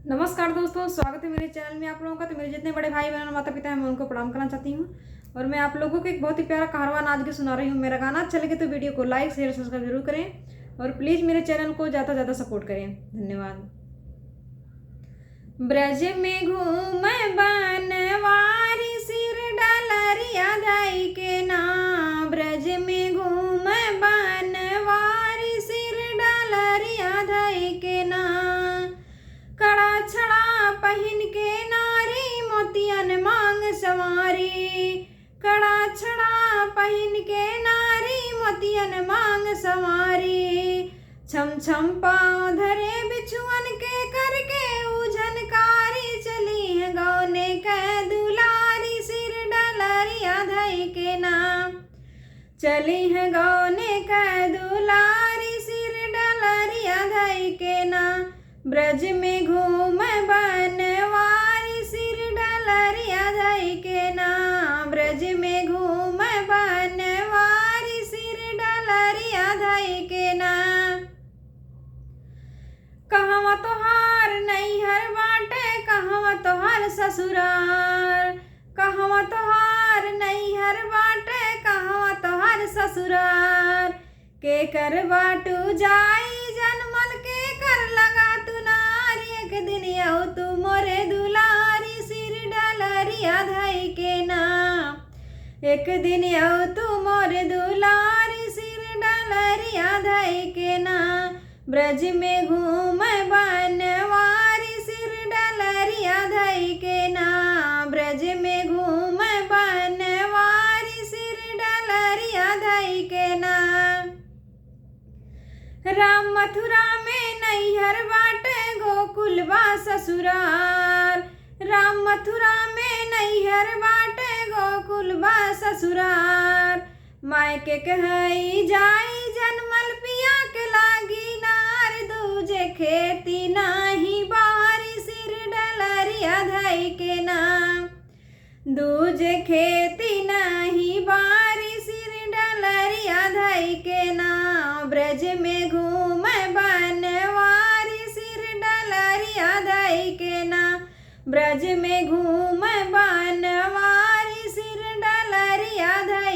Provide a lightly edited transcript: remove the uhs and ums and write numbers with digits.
नमस्कार दोस्तों, स्वागत है मेरे चैनल में आप लोगों का। तो मेरे जितने बड़े भाई बहन और माता पिता हैं मैं उनको प्रणाम करना चाहती हूँ। और मैं आप लोगों को एक बहुत ही प्यारा कहावत आज के सुना रही हूँ। मेरा गाना अच्छा लगे तो वीडियो को लाइक शेयर सब्सक्राइब जरूर करें और प्लीज़ मेरे चैनल को ज़्यादा से ज़्यादा सपोर्ट करें। धन्यवाद। ब्रज में घूम बनवारी सिर डलरिया धाई के नाम। ब्रज में घूम बनवारी सिर डलरिया धाई के नाम। कड़ा छड़ा पहन के नारी मोतियन मांग सवारी। कड़ा छड़ा पहन के नारी मोतियन मांग सवारी। छम छम पाँव धरे बिछुअन के करके उझनकारी। चली है गौने के दुलारी सिर डलरिया धई के नाम। चली है गौने के दुलारी सिर डलरिया धई के नाम। ब्रज में घूम बनवारी सिर डलरिया धई के नाम। ब्रज में घूम बनवारी सिर डलरिया धई के नाम। कहवा तोहार नैहर बाटे कहवा तोहार ससुराल। कहवा तोहार नैहर बाटे कहवा तोहार ससुराल। के कर बाटू जाई जनमल के कर लगा तू नारी। एक दिन आओ तू मोरे दुलारी सिर डलरिया धई के नाम। एक दिन आओ तू मोरे दुलारी सिर डलरिया धई के नाम। ब्रज में घूम बनवारी सिर डलरिया धई के नाम। ब्रज में घूम बनवारी सिर डलरिया धई के नाम। राम मथुरा में नैहर बाटे गोकुल बा ससुराल। राम मथुरा में नैहर बाटे गोकुल बा ससुराल। मायके कहई जाई जनमल पिया के लागी नार। दूजे खेती नाही बारी सिर डलरिया धई के नाम। दूजे खेती नाही बारी सिर डलरिया धई के नाम। ब्रज में घूम बनवारी सिर डलरिया धई के नाम। ब्रज में घूम बनवारी सिर डलरिया धई